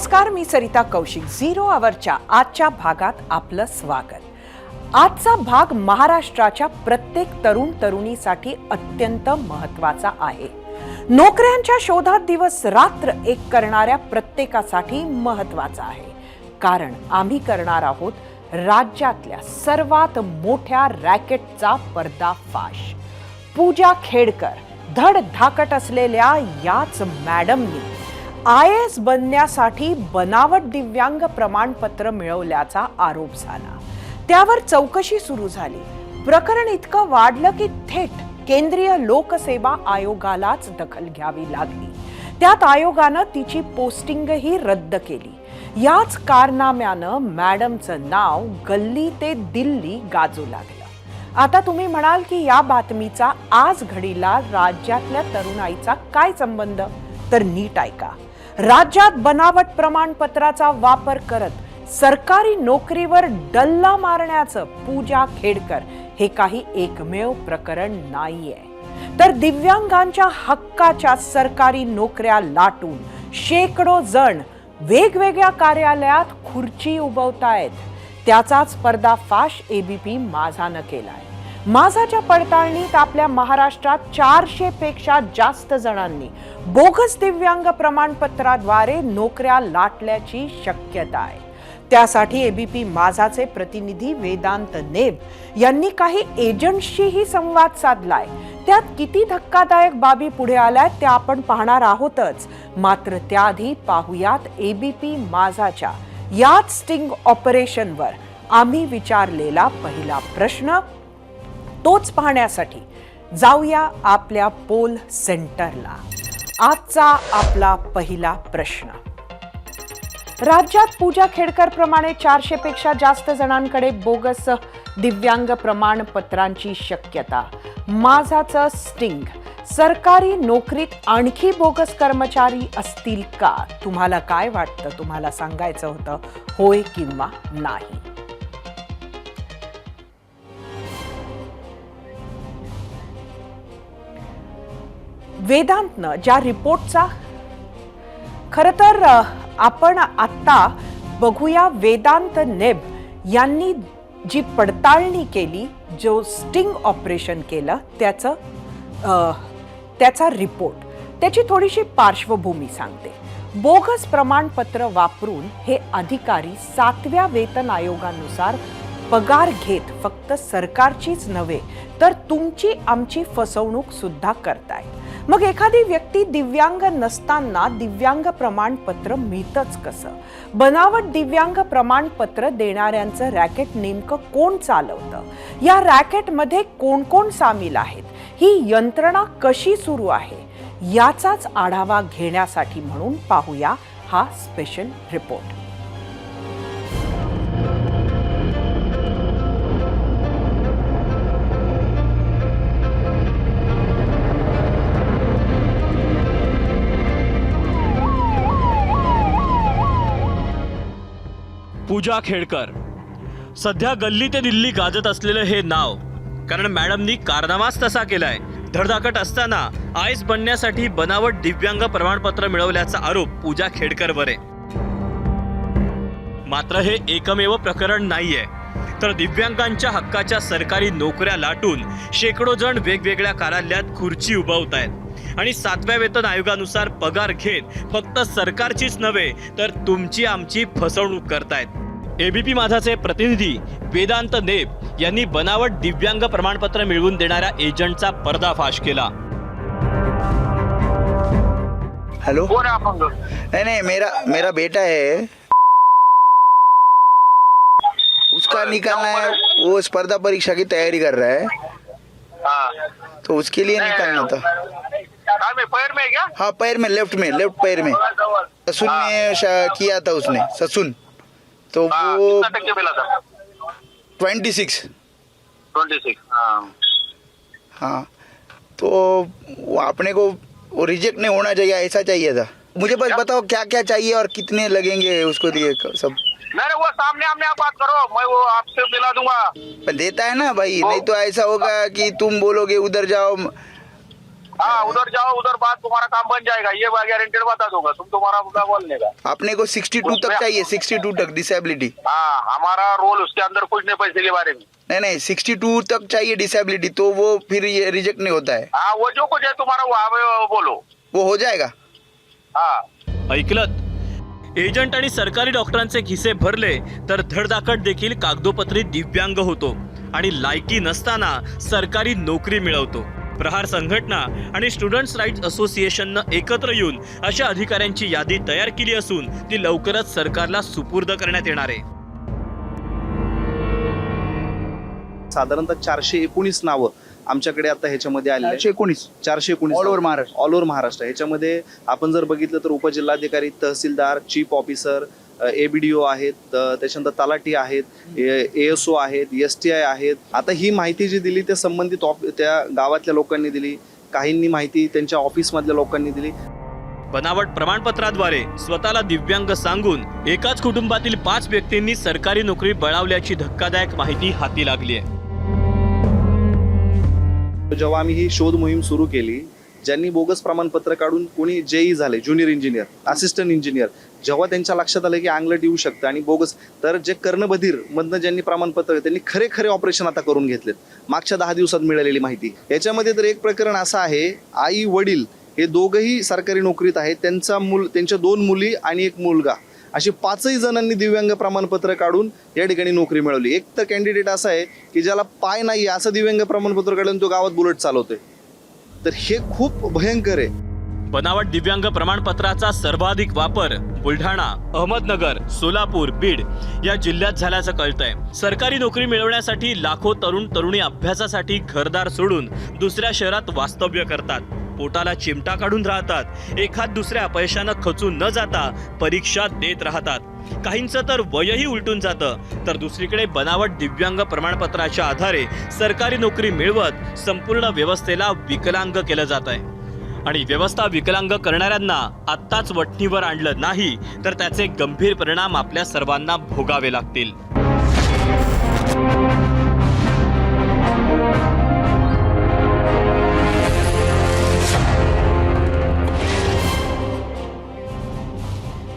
नमस्कार, मी सरिता कौशिक. झिरो आवरच्या आजच्या भागात आपलं स्वागत. आजचा भाग महाराष्ट्राच्या प्रत्येक तरुण तरुणीसाठी अत्यंत महत्त्वाचा आहे. नोकऱ्यांच्या शोधात दिवस रात्र एक करणाऱ्या प्रत्येकासाठी महत्त्वाचा आहे. कारण आम्ही करणार आहोत राज्यातल्या सर्वात मोठ्या रॅकेटचा पर्दाफाश. पूजा खेडकर धडधाकट असलेल्या याच मॅडमनी IAS बनण्यासाठी बनावट दिव्यांग प्रमाणपत्र मिळवल्याचा आरोप झाला. त्यावर चौकशी सुरू झाली. प्रकरण इतकं वाढलं की थेट केंद्रीय लोकसेवा आयोगालाच दखल घ्यावी लागली. त्यात आयोगानं तिची पोस्टिंगही रद्द केली. याच कारनाम्यानं मॅडमचं नाव गल्ली ते दिल्ली गाजू लागलं. आता तुम्ही म्हणाल की या बातमीचा आज घडीला राज्यातल्या तरुणाईचा काय संबंध? तर नीट ऐका. राज्यात बनावट प्रमाणपत्राचा वापर करत सरकारी नोकरीवर डल्ला मारण्याचं पूजा खेडकर हे काही एकमेव प्रकरण नाहीये. तर दिव्यांगांच्या हक्काच्या सरकारी नोकऱ्या लाटून शेकडो जण वेगवेगळ्या कार्यालयात खुर्ची उभवतायत. त्याचाच पर्दाफाश ABP माझानं केलाय. माझाच्या पडताळणीत आपल्या महाराष्ट्रात 400 पेक्षा जास्त जणांनी बोगस दिव्यांग प्रमाणपत्राद्वारे नोकऱ्या लाटल्याची शक्यता आहे. त्यासाठी ABP माझाचे प्रतिनिधी वेदांत नेब यांनी काही एजंट्सशीही संवाद साधलाय. त्यात किती धक्कादायक बाबी पुढे आल्यात त्या आपण पाहणार आहोतच. मात्र त्याआधी पाहुयात ABP माझाच्या याच स्टिंग ऑपरेशनवर आम्ही विचारलेला पहिला प्रश्न. तोच पाहण्यासाठी जाऊया आपल्या पोल सेंटरला. आजचा आपला पहिला प्रश्न. राज्यात पूजा खेडकर प्रमाणे 400 पेक्षा जास्त जणांकडे बोगस दिव्यांग प्रमाणपत्रांची शक्यता. माझाचं स्टिंग. सरकारी नोकरीत आणखी बोगस कर्मचारी असतील का? तुम्हाला काय वाटतं? तुम्हाला सांगायचं होतं होय किंवा नाही? वेदांतनं ज्या रिपोर्टचा खरं तर आपण आता बघूया. वेदांत नेब यांनी जी पडताळणी केली, जो स्टिंग ऑपरेशन केलं त्याचा रिपोर्ट, त्याची थोडीशी पार्श्वभूमी सांगते. बोगस प्रमाणपत्र वापरून हे अधिकारी 7व्या वेतन आयोगानुसार पगार घेत फक्त सरकारचीच नव्हे तर तुमची आमची फसवणूक सुद्धा करतायत. मग एखादी व्यक्ती दिव्यांग नसताना दिव्यांग प्रमाणपत्र मिळतंच कसं? बनावट दिव्यांग प्रमाणपत्र देणाऱ्यांचं रॅकेट नेमकं कोण चालवतं? या रॅकेटमध्ये कोण कोण सामील आहेत? ही यंत्रणा कशी सुरू आहे? याचाच आढावा घेण्यासाठी म्हणून पाहूया हा स्पेशल रिपोर्ट. पूजा खेडकर सध्या गल्ली ते दिल्ली गाजत असलेलं हे नाव, कारण मॅडमनी कारनामाच तसा केलाय. धडधाकट असताना IAS बनण्यासाठी बनावट दिव्यांग प्रमाणपत्र मिळवल्याचा आरोप पूजा खेडकरवर आहे. मात्र हे एकमेव प्रकरण नाहीये. तर दिव्यांगांच्या हक्काच्या सरकारी नोकऱ्या लाटून शेकडो जण वेगवेगळ्या कार्यालयात खुर्ची उभवतायत आणि 7व्या वेतन आयोगानुसार पगार घेत फक्त सरकारचीच नव्हे तर तुमची आमची फसवणूक करतायत. ABP माझाचे प्रतिनिधी वेदांत नेब यांनी बनावट दिव्यांग प्रमाणपत्र मिळवून देणाऱ्या एजंटचा पर्दाफाश केला. हेलो, नहीं मेरा बेटा है, उसका निकालना है. वो स्पर्धा परीक्षा की तैयारी कर रहा है, तो उसके लिए निकालना था. पैर में क्या? हाँ, पैर में, लेफ्ट पैर में. ससुन में किया था उसने, ससुन. तो वो 26. हाँ, तो वो अपने को वो रिजेक्ट नहीं होना चाहिए, ऐसा चाहिए था. मुझे बस बताओ क्या क्या चाहिए और कितने लगेंगे उसको दिए सब. नहीं, वो सामने आप बात करो, मैं वो आपसे दिला दूंगा. देता है ना भाई, नहीं तो ऐसा होगा कि तुम बोलोगे उधर जाओ. हाँ उधर जाओ, उधर बात तुम्हारा काम बन जाएगा, ये गारंटेड बता दूंगा। तुम तुम्हारा मुद्दा बोलने का। अपने को 62 तक चाहिए, 62 तक डिसेबिलिटी। हाँ हमारा रोल उसके अंदर कुछ नहीं पैसे के बारे में। नहीं 62 तक चाहिए डिसेबिलिटी, तो वो फिर ये रिजेक्ट नहीं होता है। हाँ वो जो कुछ है तुम्हारा वो बोलो, वो हो जाएगा। हाँ ऐकलत? एजंट आणि सरकारी डॉक्टरांचे खिसे भरले तर धडधाकट देखील कागदोपत्री दिव्यांग होतो आणि लायकी नसताना सरकारी नोकरी मिळवतो। प्रहार संघटना आणि स्टुडंट्स राईट्स असोसिएशननं एकत्र येऊन अशा अधिकाऱ्यांची यादी तयार केली असून ती लवकरच सरकारला सुपूर्द करण्यात येणार आहे। साधारणतः 419 नावं आमच्याकडे आता ह्याच्यामध्ये आले 419 all over Maharashtra. All over Maharashtra. ह्याच्यामध्ये आपण जर बघितलं तर उपजिल्हाधिकारी, तहसीलदार, चीफ ऑफिसर, ABDO आहेत, त्याच्यानंतर तलाठी आहेत, ASO आहेत, STI आहेत। आता ही माहिती जी दिली त्या संबंधित त्या गावातल्या लोकांनी दिली, काहींनी माहिती त्यांच्या ऑफिसमधल्या लोकांनी दिली। बनावट प्रमाणपत्राद्वारे स्वतःला दिव्यांग सांगून एकाच कुटुंबातील 5 व्यक्तींनी सरकारी नोकरी बळावल्याची धक्कादायक माहिती हाती लागली आहे। जेव्हा आम्ही ही शोध मोहीम सुरू केली, ज्यांनी बोगस प्रमाणपत्र काढून कोणी JE झाले, ज्युनियर इंजिनियर, असिस्टंट इंजिनियर, जेव्हा त्यांच्या लक्षात आलं की अंगलट येऊ शकतं आणि बोगस, तर जे कर्णबधीर मधनं ज्यांनी प्रमाणपत्र त्यांनी खरे ऑपरेशन आता करून घेतलेत मागच्या 10 दिवसात मिळालेली माहिती। याच्यामध्ये तर एक प्रकरण असं आहे, आई वडील हे दोघंही सरकारी नोकरीत आहेत, त्यांच्या 2 मुली आणि 1 मुलगा, अशी 5ही जणांनी दिव्यांग प्रमाणपत्र काढून या ठिकाणी नोकरी मिळवली। एक तर कॅन्डिडेट असा आहे की ज्याला पाय नाही असं दिव्यांग प्रमाणपत्र काढून तो गावात बुलेट चालवतोय, तर हे खूप भयंकर आहे। बनावट दिव्यांग प्रमाणपत्राचा सर्वाधिक वापर बुलढाणा, अहमदनगर, सोलापूर, बीड या जिल्ह्यात झाल्याचं कळतंय। सरकारी नोकरी मिळवण्यासाठी लाखो तरुण तरुणी अभ्यासासाठी घरदार सोडून दुसऱ्या शहरात वास्तव्य करतात, पोटाला चिमटा काढून राहतात, एखाद दुसऱ्या अपयशानं खचून न जाता परीक्षा देत राहतात। काहींचं तर वयही उलटून जातं, तर दुसरीकडे बनावट दिव्यांग प्रमाणपत्राच्या आधारे सरकारी नोकरी मिळवत संपूर्ण व्यवस्थेला विकलांग केलं जात आहे। आणि व्यवस्था विकलांग करणाऱ्यांना आत्ताच वठणीवर आणलं नाही तर त्याचे गंभीर परिणाम आपल्या सर्वांना भोगावे लागतील।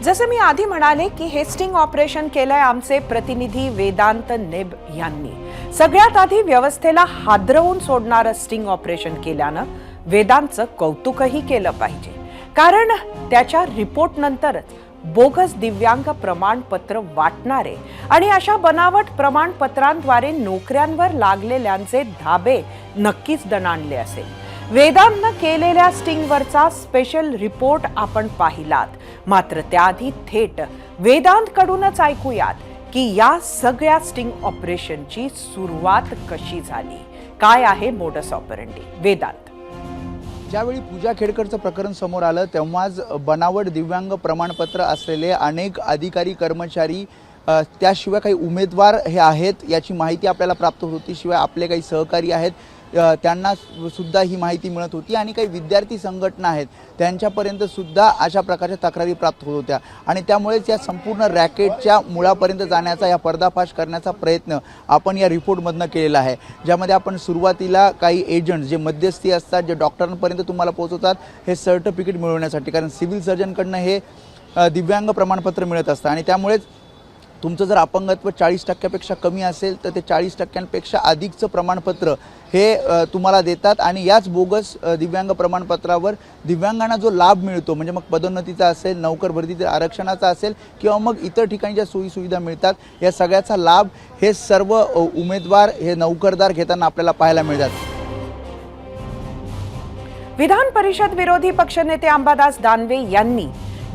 जसे मी आधी म्हणाले की हे स्टिंग ऑपरेशन केलंय आमचे प्रतिनिधी वेदांत नेब यांनी। सगळ्यात आधी व्यवस्थेला हादरवून सोडणारं स्टिंग ऑपरेशन केल्यानं वेदांतचं कौतुकही केलं पाहिजे, कारण त्याच्या रिपोर्ट नंतरच बोगस दिव्यांग प्रमाणपत्र वाटणारे आणि अशा बनावट प्रमाणपत्रांद्वारे नोकऱ्यांवर लागलेल्यांचे धाबे नक्कीच दणाणले असेल। वेदांतनं केलेल्या स्टिंगवरचा स्पेशल रिपोर्ट आपण पाहिलात, मात्र त्याआधी थेट वेदांतकडूनच ऐकूयात की या सगळ्या स्टिंग ऑपरेशनची सुरुवात कशी झाली, काय आहे मोडस ऑपरंडी। वेदांत: ज्यावेळी पूजा खेडकरचं प्रकरण समोर आलं तेव्हाच बनावट दिव्यांग प्रमाणपत्र असलेले अनेक अधिकारी, कर्मचारी, त्याशिवाय काही उमेदवार हे आहेत याची माहिती आपल्याला प्राप्त होती। शिवाय आपले काही सहकारी आहेत त्यांना सुद्धा ही माहिती मिळत होती आणि काही विद्यार्थी संघटना आहेत त्यांच्यापर्यंत सुद्धा अशा प्रकारच्या तक्रारी प्राप्त होत होत्या आणि त्यामुळेच या संपूर्ण रॅकेटच्या मुळापर्यंत जाण्याचा, या पर्दाफाश करण्याचा प्रयत्न आपण या रिपोर्टमधनं केलेला आहे, ज्यामध्ये आपण सुरुवातीला काही एजंट्स जे मध्यस्थी असतात, जे डॉक्टरांपर्यंत तुम्हाला पोहोचवतात हे सर्टिफिकेट मिळवण्यासाठी, कारण सिव्हिल सर्जनकडनं हे दिव्यांग प्रमाणपत्र मिळत असतं आणि त्यामुळेच तुमचं जर अपंगत्व 40% कमी असेल तर ते 40% अधिकचं प्रमाणपत्र हे तुम्हाला देतात आणि याच बोगस दिव्यांग प्रमाणपत्रावर दिव्यांगांना जो लाभ मिळतो, म्हणजे मग पदोन्नतीचा असेल, नोकर भरतीचा आरक्षणाचा असेल किंवा मग इतर ठिकाणी ज्या सोयीसुविधा मिळतात, या सगळ्याचा लाभ हे सर्व उमेदवार, हे नोकरदार घेताना आपल्याला पाहायला मिळतात। विधान परिषद विरोधी पक्षनेते अंबादास दानवे यांनी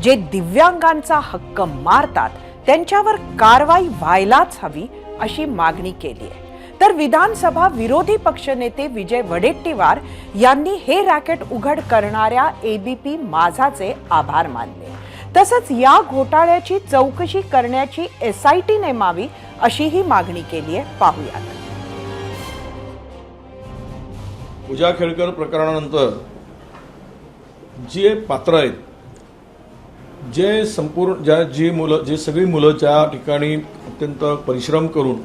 जे दिव्यांगांचा हक्क मारतात त्यांच्यावर कारवाई व्हायलाच हवी अशी मागणी केली आहे। तर विधानसभा विरोधी पक्षनेते विजय वडेट्टीवार यांनी हे रॅकेट उघड करणाऱ्या ABP माझाचे आभार मानले। तसंच या घोटाळ्याची चौकशी करण्याची SIT नेमावी अशीही मागणी केली आहे। पाहूयात। पूजा खेडकर प्रकरणानंतर जे पात्र आहेत, जे संपूर्ण जी सगळी मुलं ज्या ठिकाणी अत्यंत परिश्रम करून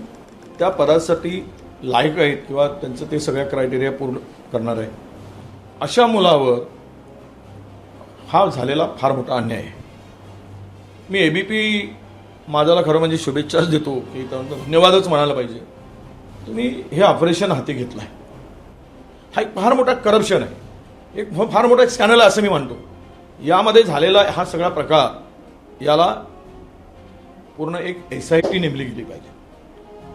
त्या पदासाठी लायक आहेत किंवा त्यांचं ते सगळ्या क्रायटेरिया पूर्ण करणार आहे, अशा मुलावर हा झालेला फार मोठा अन्याय आहे. मी ABP माझ्याला खरं म्हणजे शुभेच्छाच देतो की धन्यवादच म्हणायला पाहिजे. तुम्ही हे ऑपरेशन हाती घेतलं आहे. हा एक फार मोठा करप्शन आहे, एक फार मोठा स्कॅनल आहे असं मी मानतो. यामध्ये झालेला हा सगळा प्रकार याला पूर्ण एक SIT नेमली गेली पाहिजे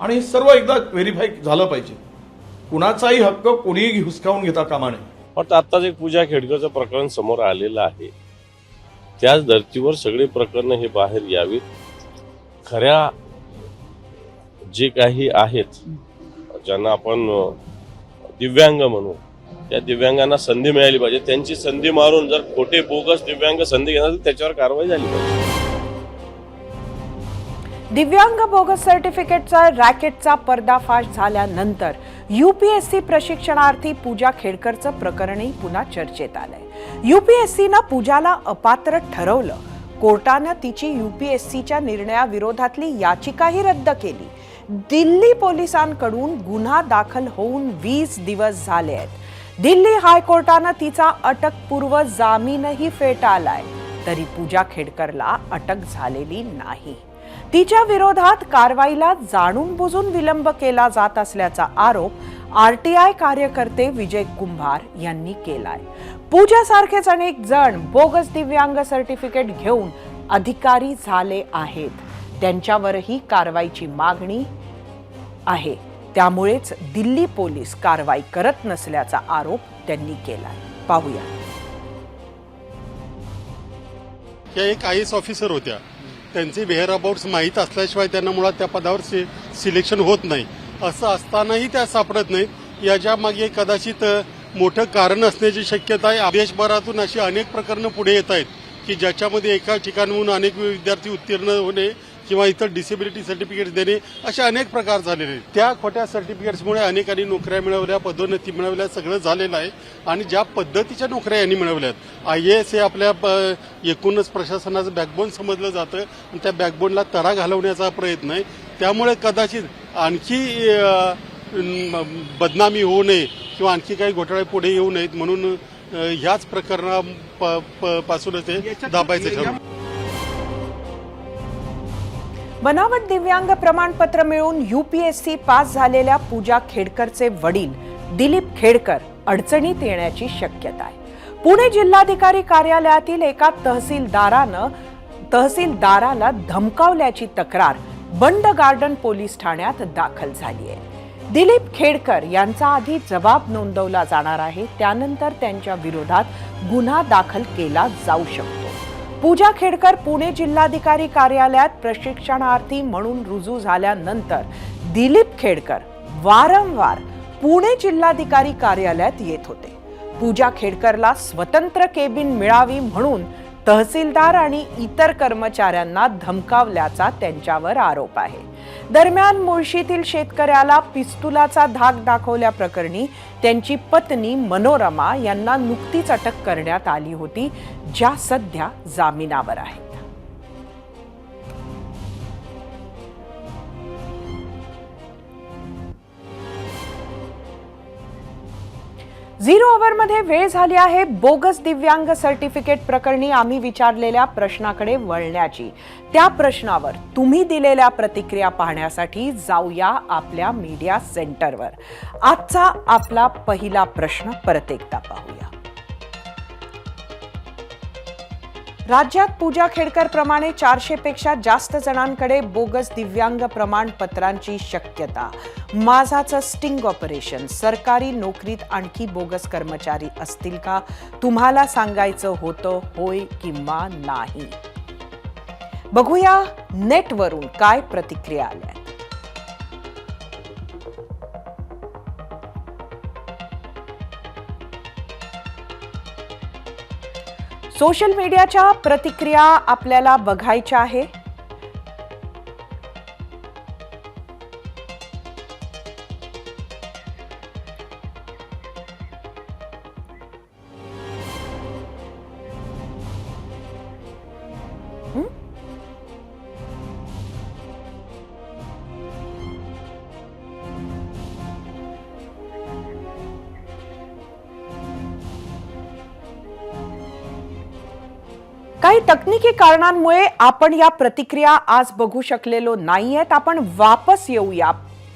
आणि हे सर्व एकदा व्हेरीफाय झालं पाहिजे. कुणाचाही हक्क कोणीही हुसकावून घेता कामा नये. पण आत्ताच एक पूजा खेडकरचं प्रकरण समोर आलेलं आहे. त्याच धर्तीवर सगळे प्रकरण हे बाहेर यावीत. खऱ्या जे काही आहेत ज्यांना आपण दिव्यांग म्हणू, त्या दिव्यांगांना संधी मिळाली पाहिजे. त्यांची संधी मारून जर खोटे बोगस दिव्यांग संधी घेणार तर त्याच्यावर कारवाई झाली पाहिजे. दिव्यांग बोगस सर्टिफिकेटचा रॅकेटचा पर्दाफाश झाल्यानंतर UPSC प्रशिक्षणार्थी पूजा खेडकरचं प्रकरणही पुन्हा चर्चेत आलंय. UPSCनं पूजाला अपात्र ठरवलं. कोर्टानं तिची UPSCच्या निर्णयाविरोधातली याचिकाही रद्द केली. दिल्ली पोलिसांकडून गुन्हा दाखल होऊन 20 दिवस झाले आहेत. दिल्ली हायकोर्टानं तिचा अटकपूर्व जामीनही फेटाळलाय. तरी पूजा खेडकरला अटक झालेली नाही. तिच्या विरोधात कारवाईला जाणून बुजून विलंब केला जात असल्याचा आरोप RTI कार्यकर्ते विजय कुंभार यांनी केलाय. पूजासारखेच अनेक जण बोगस दिव्यांग सर्टिफिकेट घेऊन अधिकारी झाले आहेत. त्यांच्यावरही कारवाईची मागणी आहे. त्यामुळेच दिल्ली पोलीस कारवाई करत नसल्याचा आरोप त्यांनी केलाय. पाहूया. त्या एक IAS ऑफिसर होत्या. त्यांचे वेअर अबाउट्स माहीत असल्याशिवाय त्यांना मुळात त्या पदावर सिलेक्शन होत नाही. असं असतानाही त्या सापडत नाहीत. याच्या मागे कदाचित मोठं कारण असण्याची शक्यता आहे. देशभरातून अशी अनेक प्रकरणं पुढे येत आहेत की ज्याच्यामध्ये एका ठिकाणाहून अनेक विद्यार्थी उत्तीर्ण होणे किंवा इतर डिसेबिलिटी सर्टिफिकेट्स देणे असे अनेक प्रकार झालेले आहेत. त्या खोट्या सर्टिफिकेट्समुळे अनेकांनी नोकऱ्या मिळवल्या, पदोन्नती मिळवल्या, सगळं झालेलं आहे. आणि ज्या पद्धतीच्या नोकऱ्या यांनी मिळवल्यात, IAS हे आपल्या एकूणच प्रशासनाचं बॅकबोन समजलं जातं आणि त्या बॅकबोनला तडा घालवण्याचा प्रयत्न आहे. त्यामुळे कदाचित आणखी बदनामी होऊ नये किंवा आणखी काही घोटाळे पुढे येऊ नयेत म्हणून ह्याच प्रकरणापासूनच ते दाबायचं ठरवलं. बनावट दिव्यांग प्रमाणपत्र मिळून UPSC पास झालेल्या पूजा खेडकरचे वडील दिलीप खेडकर अडचणीत येण्याची शक्यता आहे. पुणे जिल्हाधिकारी कार्यालयातील एका तहसीलदाराला धमकावल्याची तक्रार बंड गार्डन पोलीस ठाण्यात दाखल झाली आहे. दिलीप खेडकर यांचा आधी जबाब नोंदवला जाणार आहे. त्यानंतर त्यांच्या विरोधात गुन्हा दाखल केला जाऊ शकतो. पूजा खेडकर पुणे जिल्हाधिकारी कार्यालयात प्रशिक्षणार्थी म्हणून रुजू झाल्यानंतर दिलीप खेडकर वारंवार पुणे जिल्हाधिकारी कार्यालयात येत होते. पूजा खेडकरला स्वतंत्र केबिन मिळावी म्हणून तहसीलदार आणि इतर कर्मचाऱ्यांना धमकावल्याचा त्यांच्यावर आरोप आहे. दरम्यान मुळशीतील शेतकऱ्याला पिस्तुलाचा धाक दाखवल्याप्रकरणी त्यांची पत्नी मनोरमा यांना नुकतीच अटक करण्यात आली होती, ज्या सध्या जामिनावर आहेत. झिरो अवरमध्ये वेळ झाली आहे बोगस दिव्यांग सर्टिफिकेट प्रकरणी आम्ही विचारलेल्या प्रश्नाकडे वळण्याची. त्या प्रश्नावर तुम्ही दिलेल्या प्रतिक्रिया पाहण्यासाठी जाऊया आपल्या मीडिया सेंटरवर. आजचा आपला पहिला प्रश्न परत एकदा पाहूया. राज्यात पूजा खेडकर प्रमाणे 400 पेक्षा जास्त जणांकडे बोगस दिव्यांग प्रमाणपत्रांची शक्यता. माझाचं स्टिंग ऑपरेशन. सरकारी नोकरीत आणखी बोगस कर्मचारी असतील का? तुम्हाला सांगायचं होतं होय किंवा नाही. बघूया नेटवरून काय प्रतिक्रिया आल्या. सोशल मीडियाच्या प्रतिक्रिया आपल्याला बघायच्या आहे. काही तकनिकी कारणांमुळे आपण या प्रतिक्रिया आज बघू शकलेलो नाहीयेत. आपण वापस येऊया,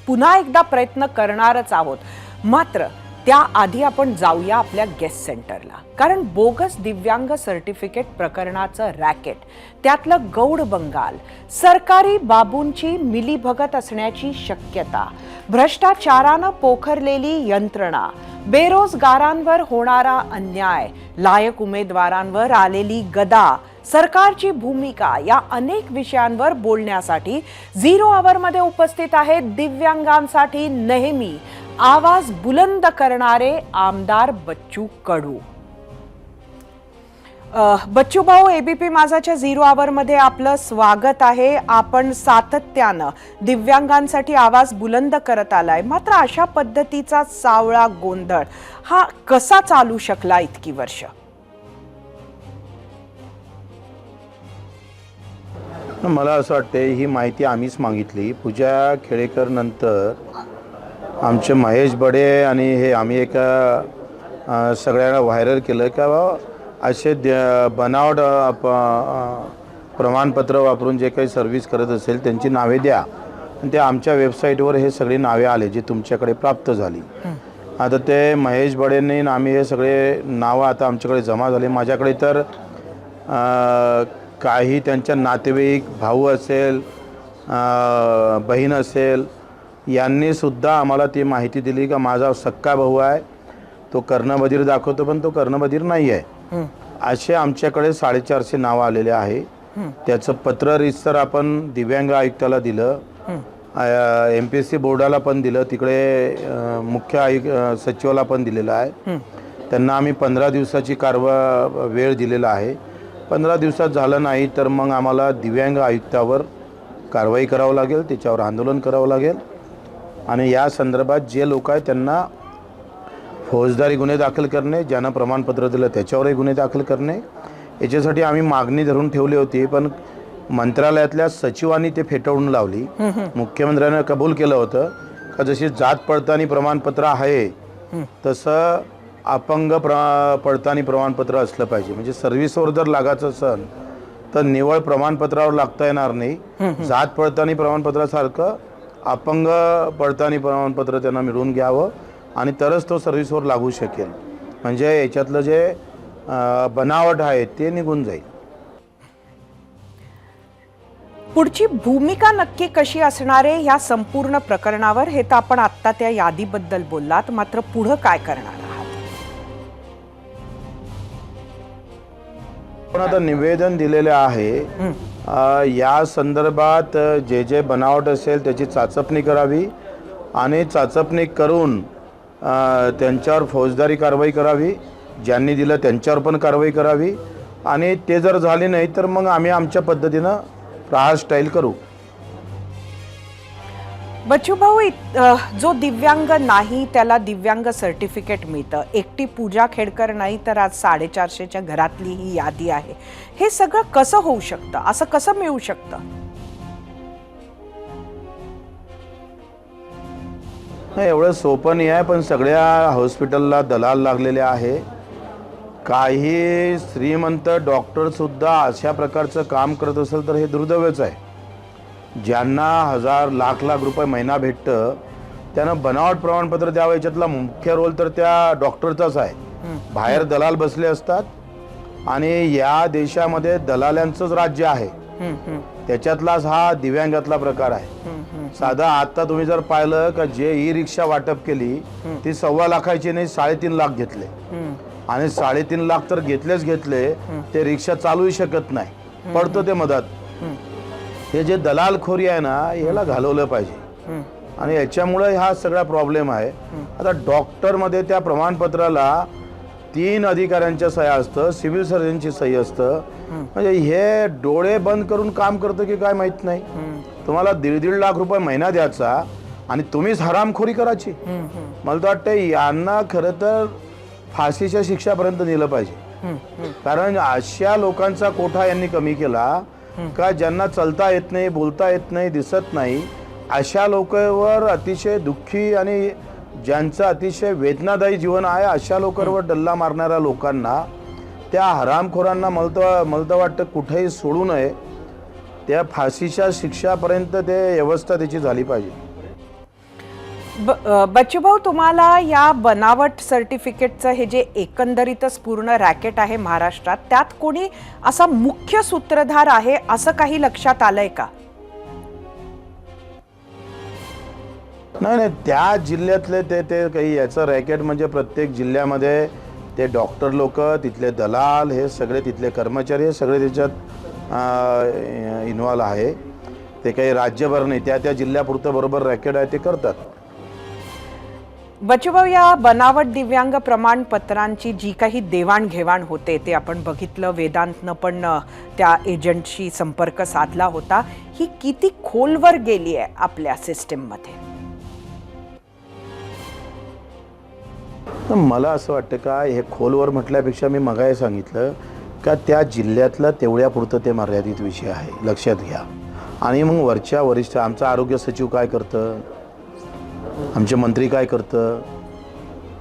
पुन्हा एकदा प्रयत्न करणारच आहोत. मात्र त्याआधी आपण जाऊया आपल्या गेस्ट सेंटरला, कारण बोगस दिव्यांग सर्टिफिकेट प्रकरणाचं रॅकेट, त्यातलं गौड बंगाल, सरकारी बाबूंची मिलीभगत असण्याची शक्यता, भ्रष्टाचारानं पोखरलेली यंत्रणा, बेरोजगारांवर होणारा अन्याय, लायक उमेदवारांवर आलेली गदा, सरकारची भूमिका, या अनेक विषयांवर बोलण्यासाठी झिरो आवरमध्ये उपस्थित आहेत दिव्यांगांसाठी नेहमी आवाज बुलंद करणारे आमदार बच्चू कडू. बच्चू भाऊ, एबीपी माझाच्या झिरो आवरमध्ये आपलं स्वागत आहे. आपण सातत्यानं दिव्यांगांसाठी आवाज बुलंद करत आलाय, मात्र अशा पद्धतीचा सावळा गोंधळ हा कसा चालू शकला इतकी वर्ष? मला असं वाटते ही माहिती आम्हीच मागितली. पूजा खेडेकर नंतर आमचे महेश बडे आणि हे आम्ही एका सगळ्यांना व्हायरल केलं का असे बनावट प्रमाणपत्र वापरून जे काही सर्व्हिस करत असेल त्यांची नावे द्या. आणि ते आमच्या वेबसाईटवर हे सगळे नावे आले जे तुमच्याकडे प्राप्त झाली. आता ते महेश बडेंनी आम्ही हे सगळे नावं आता आमच्याकडे जमा झाले. माझ्याकडे तर काही त्यांच्या नातेवाईक, भाऊ असेल, बहीण असेल, यांनीसुद्धा आम्हाला ती माहिती दिली का माझा सक्का भाऊ आहे, तो कर्णबधीर दाखवतो पण तो कर्णबधीर नाही आहे. असे आमच्याकडे 450 नावं आलेले आहे. त्याचं पत्र रितसर आपण दिव्यांग आयुक्ताला दिलं, MPSC बोर्डाला पण दिलं, तिकडे मुख्य सचिवाला पण दिलेलं आहे. त्यांना आम्ही 15 दिवसाची वेळ दिलेला आहे. 15 दिवसात झालं नाही तर मग आम्हाला दिव्यांग आयुक्तावर कारवाई करावं लागेल, त्याच्यावर आंदोलन करावं लागेल. आणि या संदर्भात जे लोक आहेत त्यांना फौजदारी गुन्हे दाखल करणे, ज्यांना प्रमाणपत्र दिलं त्याच्यावरही गुन्हे दाखल करणे, याच्यासाठी आम्ही मागणी धरून ठेवली होती. पण मंत्रालयातल्या सचिवांनी ते फेटाळून लावली. मुख्यमंत्र्यांनी कबूल केलं होतं का जशी जात पडताळणी प्रमाणपत्र आहे तसं अपंग पडताळणी प्रमाणपत्र असलं पाहिजे. म्हणजे सर्व्हिसवर जर लागायचं असेल तर निवळ प्रमाणपत्रावर लागता येणार नाही. जात पडताळणी प्रमाणपत्रासारखं अपंग पडताळणी प्रमाणपत्र त्यांना मिळवून घ्यावं आणि तरच तो सर्व्हिसवर लागू शकेल. म्हणजे याच्यातलं जे बनावट आहे ते निघून जाईल. पुढची भूमिका नक्की कशी असणार आहे ह्या संपूर्ण प्रकरणावर, हे तर आपण आत्ता त्या यादीबद्दल बोललात. मात्र पुढं काय करणार आहात? पण आता निवेदन दिलेले आहे. या संदर्भात जे जे बनावट असेल त्याची चाचपणी करावी आणि चाचपणी करून त्यांच्यावर फौजदारी कारवाई करावी. ज्यांनी दिलं त्यांच्यावर पण कारवाई करावी. आणि ते जर झाले नाही तर मग आम्ही आमच्या पद्धतीनं प्रहार स्टाईल करू. बच्चू भाऊ, जो दिव्यांग नाही त्याला दिव्यांग सर्टिफिकेट मिळतं. एकटी पूजा खेडकर नाही तर आज 450च्या घरातली ही यादी आहे. हे सगळं कसं होऊ शकतं? असं कसं मिळू शकतं? एवढं सोपं नाही आहे. पण सगळ्या हॉस्पिटलला दलाल लागलेले आहे. काही श्रीमंत डॉक्टरसुद्धा अशा प्रकारचं काम करत असेल तर हे दुर्दैवच आहे. ज्यांना 1000 लाख रुपये महिना भेटतं त्यांना बनावट प्रमाणपत्र द्यावं. याच्यातला मुख्य रोल तर त्या डॉक्टरचाच आहे. बाहेर दलाल बसले असतात आणि या देशामध्ये दलाल्यांचंच राज्य आहे. त्याच्यातलाच हा दिव्यांगातला प्रकार आहे. साधा आता तुम्ही जर पाहिलं का जे ई-रिक्षा वाटप केली ती 1.25 लाखाची नाही 3.5 लाख घेतले. आणि 3.5 लाख तर घेतले ते रिक्षा चालूही शकत नाही, पडतो ते मधात. हे जे दलालखोरी आहे ना याला घालवलं पाहिजे आणि याच्यामुळे हा सगळा प्रॉब्लेम आहे. आता डॉक्टरमध्ये त्या प्रमाणपत्राला 3 अधिकाऱ्यांच्या सह्या असतं, सिव्हिल सर्जनची सही असतं. म्हणजे हे डोळे बंद करून काम करतं की काय माहित नाही. तुम्हाला 1.5 लाख रुपये महिना द्यायचा आणि तुम्हीच हरामखोरी करायची. मला तर वाटतं यांना खरं तर फाशीच्या शिक्षापर्यंत नेलं पाहिजे. कारण अशा लोकांचा कोठा यांनी कमी केला का ज्यांना चालता येत नाही, बोलता येत नाही, दिसत नाही, अशा लोकांवर अतिशय दुःखी आणि ज्यांचं अतिशय वेदनादायी जीवन आहे अशा लोकांवर डल्ला मारणाऱ्या लोकांना त्या हरामखोरांना मला वाटतं कुठेही सोडू नये, त्या फाशीच्या शिक्षापर्यंत ते व्यवस्था त्याची झाली पाहिजे. बच्चूभाऊ, तुम्हाला या बनावट सर्टिफिकेटचं हे जे एकंदरीतच पूर्ण रॅकेट आहे महाराष्ट्रात, त्यात कोणी असा मुख्य सूत्रधार आहे असं काही लक्षात आलंय का? नाही, त्या जिल्ह्यातले ते काही याचं रॅकेट म्हणजे प्रत्येक जिल्ह्यामध्ये ते डॉक्टर लोक, तिथले दलाल, हे सगळे तिथले कर्मचारी, हे सगळे त्याच्यात इन्व्हॉल्व आहे. ते काही राज्यभर नाही, त्या जिल्ह्यापुरतं बरोबर रॅकेट आहे ते करतात. बच्चूभाऊ, या बनावट दिव्यांग प्रमाणपत्रांची जी काही देवाणघेवाण होते ते आपण बघितलं. वेदांतनं पण त्या एजंटशी संपर्क साधला होता. ही किती खोलवर गेली आहे आपल्या सिस्टीममध्ये? मला असं वाटतं का, हे खोलवर म्हटल्यापेक्षा मी मगाही सांगितलं का त्या जिल्ह्यातलं तेवढ्यापुरतं ते मर्यादित विषय आहे, लक्षात घ्या. आणि मग वरच्या वरिष्ठ, आमचा आरोग्य सचिव काय करतं, आमचे मंत्री काय करतं,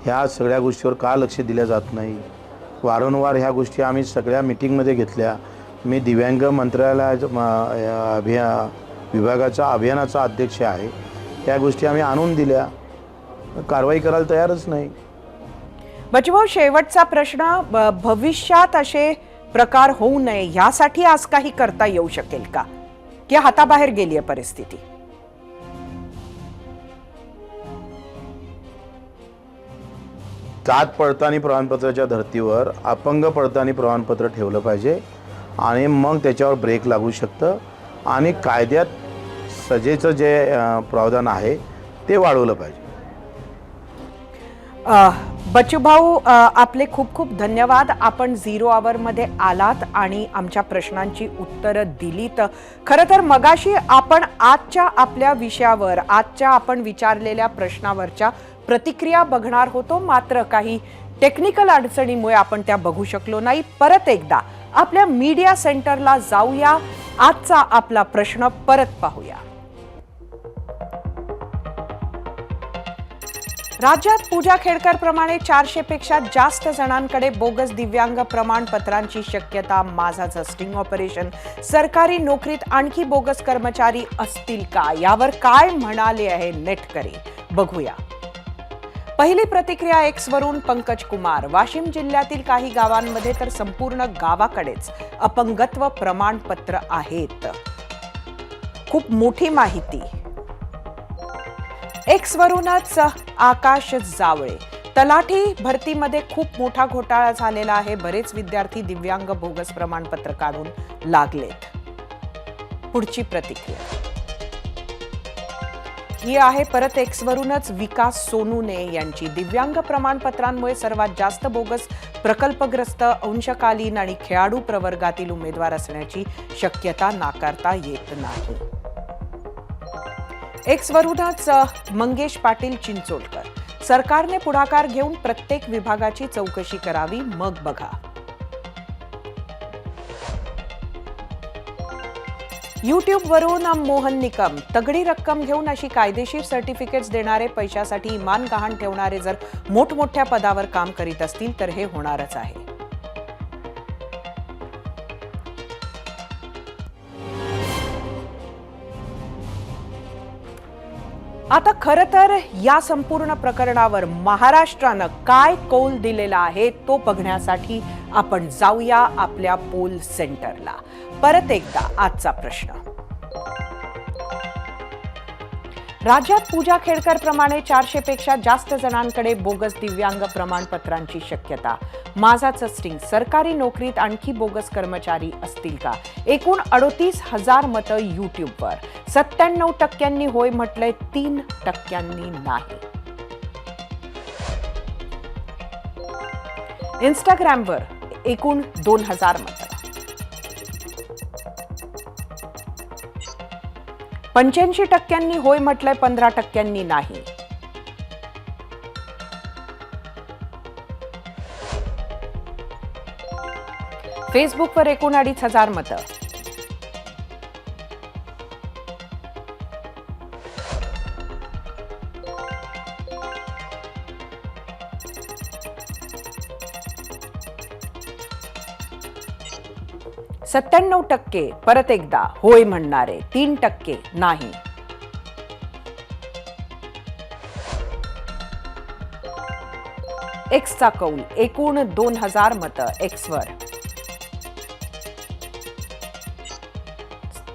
ह्या सगळ्या गोष्टीवर का लक्ष दिलं जात नाही. वारंवार ह्या गोष्टी आम्ही सगळ्या मिटिंगमध्ये घेतल्या. मी दिव्यांग मंत्रालयाच्या विभागाचा अभियानाचा अध्यक्ष आहे. त्या गोष्टी आम्ही आणून दिल्या, कारवाई करायला तयारच नाही. बच्चूभाऊ, शेवटचा प्रश्न, भविष्यात असे प्रकार होऊ नये यासाठी आज काही करता येऊ शकेल का, की हाताबाहेर गेली आहे परिस्थिती? जात पडताळणी प्रमाणपत्राच्या धर्तीवर अपंग पडताळणी प्रमाणपत्र ठेवलं पाहिजे आणि मग त्याच्यावर ब्रेक लागू शकतं आणि कायद्यात सजेचं जे प्रावधान आहे ते वाढवलं पाहिजे. बच्चूभाऊ, आपले खूप खूप धन्यवाद. आपण 0 आवरमध्ये आलात आणि आमच्या प्रश्नांची उत्तरं दिलीत. खरं तर मगाशी आपण आजच्या आपल्या विषयावर, आजच्या आपण विचारलेल्या प्रश्नावरच्या प्रतिक्रिया बघणार होतो, मात्र काही टेक्निकल अडचणीमुळे आपण त्या बघू शकलो नाही. परत एकदा आपल्या मीडिया सेंटरला जाऊया, आजचा आपला प्रश्न परत पाहूया. राज्यात पूजा खेडकर प्रमाणे 400 पेक्षा जास्त जणांकडे बोगस दिव्यांग प्रमाणपत्रांची शक्यता. माझाचं स्टिंग ऑपरेशन. सरकारी नोकरीत आणखी बोगस कर्मचारी असतील का, यावर काय म्हणाले आहे नेटकरी, बघूया. पहिली प्रतिक्रिया एक्स वरून पंकज कुमार. वाशिम जिल्ह्यातील काही गावांमध्ये तर संपूर्ण गावाकडेच अपंगत्व प्रमाणपत्र आहेत. खूप मोठी माहिती. एक्स वरूनच आकाश जावळे. तलाठी भरतीमध्ये खूप मोठा घोटाळा झालेला आहे. बरेच विद्यार्थी दिव्यांग बोगस प्रमाणपत्र काढून लागलेत. पुढची प्रतिक्रिया ही आहे परत एक्स वरूनच विकास सोनूने यांची. दिव्यांग प्रमाणपत्रांमुळे सर्वात जास्त बोगस प्रकल्पग्रस्त, अंशकालीन आणि खेळाडू प्रवर्गातील उमेदवार असण्याची शक्यता नाकारता येत नाही. एक्स वरूनच मंगेश पाटील चिंचोलकर. सरकारने पुढाकार घेऊन प्रत्येक विभागाची चौकशी करावी, मग बघा. युट्यूब वरून मोहन निकम. तगडी रक्कम घेऊन अशी कायदेशीर सर्टिफिकेट्स देणारे, पैशासाठी इमान गहाण ठेवणारे जर मोठमोठ्या पदावर काम करीत असतील तर हे होणारच आहे. आता खरं तर या संपूर्ण प्रकरणावर महाराष्ट्रानं काय कौल दिलेला आहे तो बघण्यासाठी आपण जाऊया आपल्या पोल सेंटरला. परत एकदा आजचा प्रश्न. राज्यात पूजा खेडकर प्रमाणे 400 पेक्षा जास्त जणांकडे बोगस दिव्यांग प्रमाणपत्रांची शक्यता. माझाचं स्टिंग. सरकारी नोकरीत आणखी बोगस कर्मचारी असतील का. एकूण 38,000 मतं युट्यूबवर. 97% होय म्हटलंय, 3% नाही. इंस्टाग्रामवर एकूण 2,000 मतं. 85% होय म्हटलंय, 15% नाही. फेसबुकवर एकूण 2,500 मतं. 97% परत एकदा होय म्हणणारे, 3% नाही. एक्सचा कौल, एकूण 2000 मतं एक्सवर.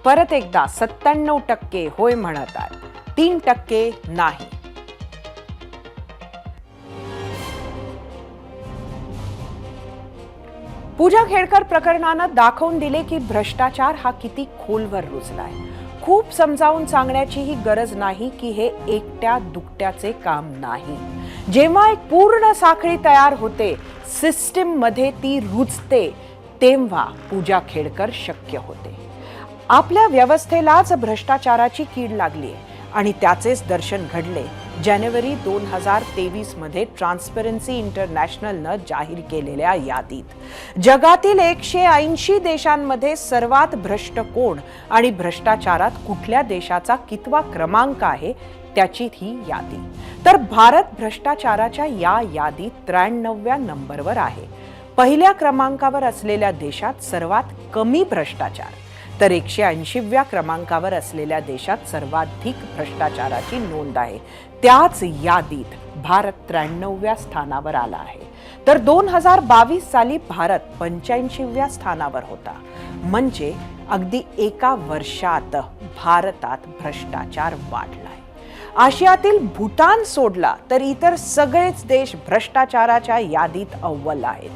परत एकदा 97% होय म्हणतात, 3% नाही. पूजा खेडकर प्रकरणानं दाखवून दिले की भ्रष्टाचार हा किती खोलवर रुजलाय. खूप समजावून सांगण्याचीही गरज नाही की हे एकट्या दुकट्याचे काम नाही. जेव्हा एक पूर्ण साखळी तयार होते, सिस्टीम मध्ये ती रुजते, तेव्हा पूजा खेडकर शक्य होते. आपल्या व्यवस्थेलाच भ्रष्टाचाराची कीड लागली आणि त्याचेच दर्शन घडले जानेवारी 2023 मध्ये ट्रान्सपरन्सी इंटरनॅशनलनं जाहीर केलेल्या यादीत. जगातील 180 देशांमध्ये सर्वात भ्रष्ट कोण आणि भ्रष्टाचारात कुठल्या देशाचा कितवा क्रमांक आहे त्याची ही यादी. तर भारत भ्रष्टाचाराच्या या यादीत 93व्या नंबरवर आहे. पहिल्या क्रमांकावर असलेल्या देशात सर्वात कमी भ्रष्टाचार, तर 180व्या क्रमांकावर असलेल्या देशात सर्वाधिक भ्रष्टाचाराची नोंद आहे. त्याच यादीत भारत 93व्या स्थानावर आला आहे. तर 2022 साली भारत 85व्या स्थानावर होता. म्हणजे अगदी एका वर्षात भारतात भ्रष्टाचार वाढलाय. आशियातील भूतान सोडला तर इतर सगळेच देश भ्रष्टाचाराच्या यादीत अव्वल आहेत.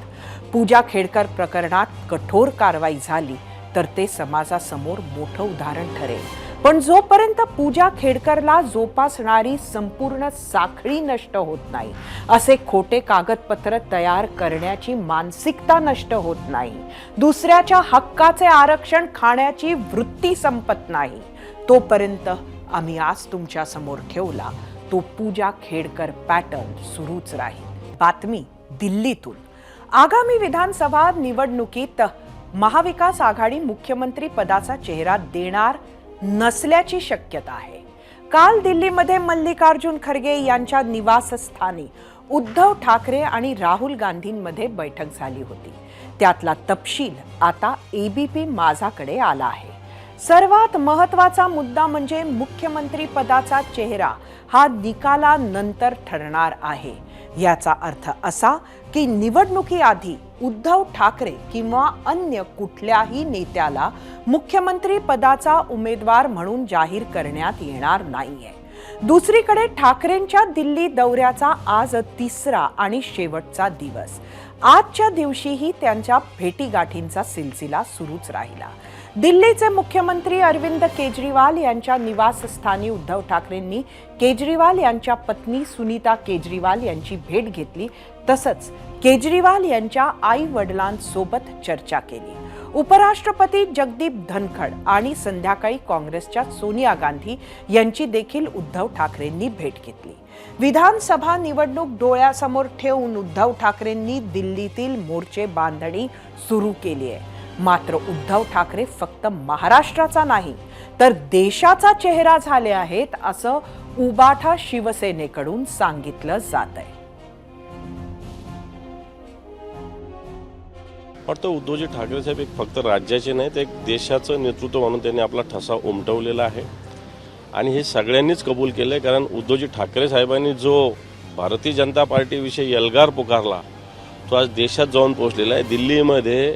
पूजा खेडकर प्रकरणात कठोर कारवाई झाली तर ते समाजासमोर मोठं उदाहरण ठरेल. पण जोपर्यंत पूजा खेडकरला जोपासणारी संपूर्ण साखळी नष्ट होत नाही, असे खोटे कागदपत्र तयार करण्याची मानसिकता नष्ट होत नाही, दुसऱ्याच्या हक्काचे आरक्षण खाण्याची वृत्ती संपत नाही, तोपर्यंत आम्ही आज तुमच्या समोर ठेवला तो पूजा खेडकर पॅटर्न सुरूच राहील. बातमी दिल्लीतून. आगामी विधानसभा निवडणुकीत महाविकास आघाडी मुख्यमंत्री पदाचा चेहरा देणार नसल्याची शक्यता आहे. काल दिल्लीमध्ये मल्लिकार्जुन खरगे यांच्या निवासस्थानी उद्धव ठाकरे आणि राहुल गांधींमध्ये बैठक झाली होती. त्यातला तपशील आता एबीपी माझाकडे आला आहे. सर्वात महत्त्वाचा मुद्दा म्हणजे मुख्यमंत्री पदाचा चेहरा हा निकालानंतर ठरणार आहे. याचा अर्थ असा की निवडणुकीआधी उद्धव ठाकरे किंवा अन्य कुठल्याही नेत्याला मुख्यमंत्री पदाचा उमेदवार म्हणून जाहीर करण्यात येणार नाहीये. दुसरीकडे ठाकरेंच्या दिल्ली दौऱ्याचा आज 3रा आणि शेवटचा दिवस. आजच्या दिवशीही त्यांच्या भेटीगाठींचा सिलसिला सुरूच राहिला. दिल्लीचे मुख्यमंत्री अरविंद केजरीवाल यांच्या निवासस्थानी उद्धव ठाकरेंनी केजरीवाल यांच्या पत्नी सुनीता केजरीवाल यांची भेट घेतली. तसंच केजरीवाल यांच्या आई वडिलांसोबत चर्चा केली. उपराष्ट्रपती जगदीप धनखड आणि संध्याकाळी काँग्रेसच्या सोनिया गांधी यांची देखील उद्धव ठाकरेंनी भेट घेतली. विधानसभा निवडणूक डोळ्यासमोर ठेवून उद्धव ठाकरेंनी दिल्लीतील मोर्चे बांधणी सुरू केली आहे. मात्र उद्धव ठाकरे फक्त महाराष्ट्राचा नाही तर देशाचा चेहरा झाले आहेत असं उबाठा शिवसेनेकडून सांगितलं जात आहे. वाटतं उद्धवजी ठाकरे साहेब एक फक्त राज्याचे नाहीत, एक देशाचं नेतृत्व म्हणून त्यांनी आपला ठसा उमटवलेला आहे आणि हे सगळ्यांनीच कबूल केलं आहे. कारण उद्धवजी ठाकरे साहेबांनी जो भारतीय जनता पार्टीविषयी एल्गार पुकारला तो आज देशात जाऊन पोहोचलेला आहे. दिल्लीमध्ये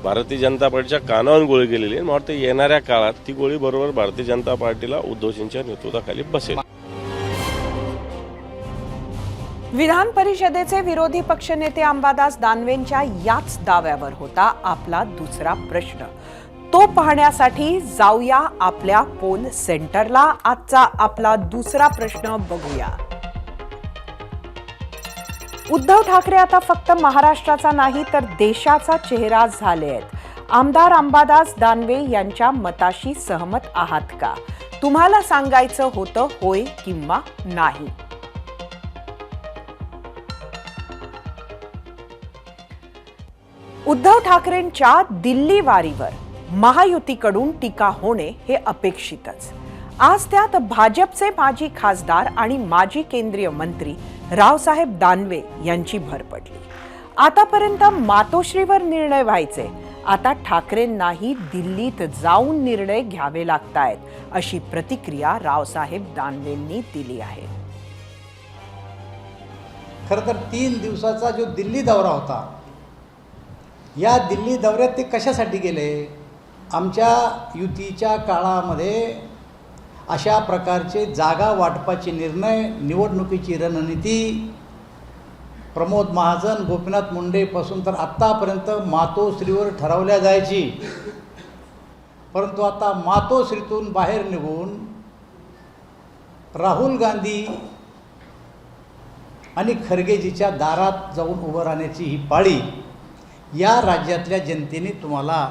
भारतीय जनता पार्टीच्या कानावर गोळी गेलेली आहे. मला वाटतं येणाऱ्या काळात ती गोळी बरोबर भारतीय जनता पार्टीला उद्धवजींच्या नेतृत्वाखाली बसेल. विधान परिषदेचे विरोधी पक्षनेते अंबादास दानवेंच्या याच दाव्यावर होता आपला दुसरा प्रश्न. तो पाहण्यासाठी जाऊया आपल्या पोल सेंटरला. आजचा आपला दुसरा प्रश्न बघूया. उद्धव ठाकरे आता फक्त महाराष्ट्राचा नाही तर देशाचा चेहरा झाले आहेत. आमदार अंबादास दानवे यांच्या मताशी सहमत आहात का? तुम्हाला सांगायचं होतं होय किंवा नाही. उद्धव ठाकरेंच्या दिल्ली वारीवर महायुतीकडून टीका होणे हे अपेक्षितच. आज त्यात भाजपचे माजी खासदार आणि माजी केंद्रीय मंत्री रावसाहेब दानवे यांची भर पडली. आतापर्यंत मातोश्रीवर निर्णय व्हायचे, आता ठाकरेंनाही दिल्लीत जाऊन निर्णय घ्यावे लागतायत, अशी प्रतिक्रिया रावसाहेब दानवेंनी दिली आहे. खरं तर 3 दिवसाचा जो दिल्ली दौरा होता, या दिल्ली दौऱ्यात ते कशासाठी गेले? आमच्या युतीच्या काळामध्ये अशा प्रकारचे जागा वाटपाचे निर्णय, निवडणुकीची रणनीती प्रमोद महाजन, गोपीनाथ मुंडेपासून तर आत्तापर्यंत मातोश्रीवर ठरवल्या जायची. परंतु आता मातोश्रीतून बाहेर निघून राहुल गांधी आणि खरगेजीच्या दारात जाऊन उभं राहण्याची ही पाळी या राज्यातल्या जनतेने तुम्हाला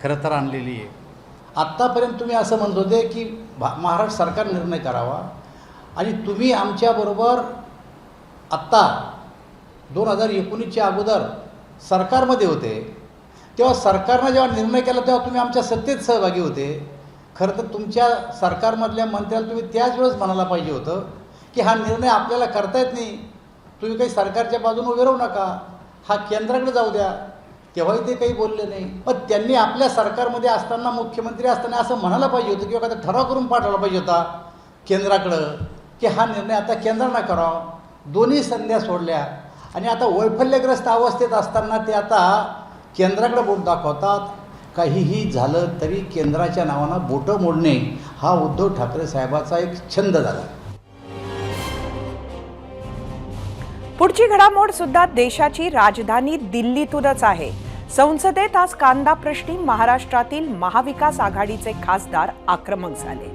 खरं तर आणलेली आहे. आत्तापर्यंत तुम्ही असं म्हणत होते की महाराष्ट्र सरकार निर्णय करावा, आणि तुम्ही आमच्याबरोबर आत्ता 2019च्या अगोदर सरकारमध्ये होते, तेव्हा सरकारनं जेव्हा निर्णय केला तेव्हा तुम्ही आमच्या सत्तेत सहभागी होते. खरं तर तुमच्या सरकारमधल्या मंत्र्याला तुम्ही त्याच वेळेस म्हणायला पाहिजे होतं की हा निर्णय आपल्याला करता येत नाही, तुम्ही काही सरकारच्या बाजूने उभे राहू नका, हा केंद्राकडे जाऊ द्या. तेव्हाही ते काही बोलले नाही. पण त्यांनी आपल्या सरकारमध्ये असताना, मुख्यमंत्री असताना असं म्हणायला पाहिजे होतं किंवा एखादा ठराव करून पाठवला पाहिजे होता केंद्राकडं की हा निर्णय आता केंद्रानं करावा. दोन्ही संध्या सोडल्या आणि आता वैफल्यग्रस्त अवस्थेत असताना ते आता केंद्राकडे बोट दाखवतात. काहीही झालं तरी केंद्राच्या नावानं बोटं मोडणे हा उद्धव ठाकरे साहेबाचा एक छंद झाला. पुढची घडामोड सुद्धा देशाची राजधानी दिल्लीतूनच आहे. संसदेत आज कांदा प्रश्नी महाराष्ट्रातील महाविकास आघाडीचे खासदार आक्रमक झाले.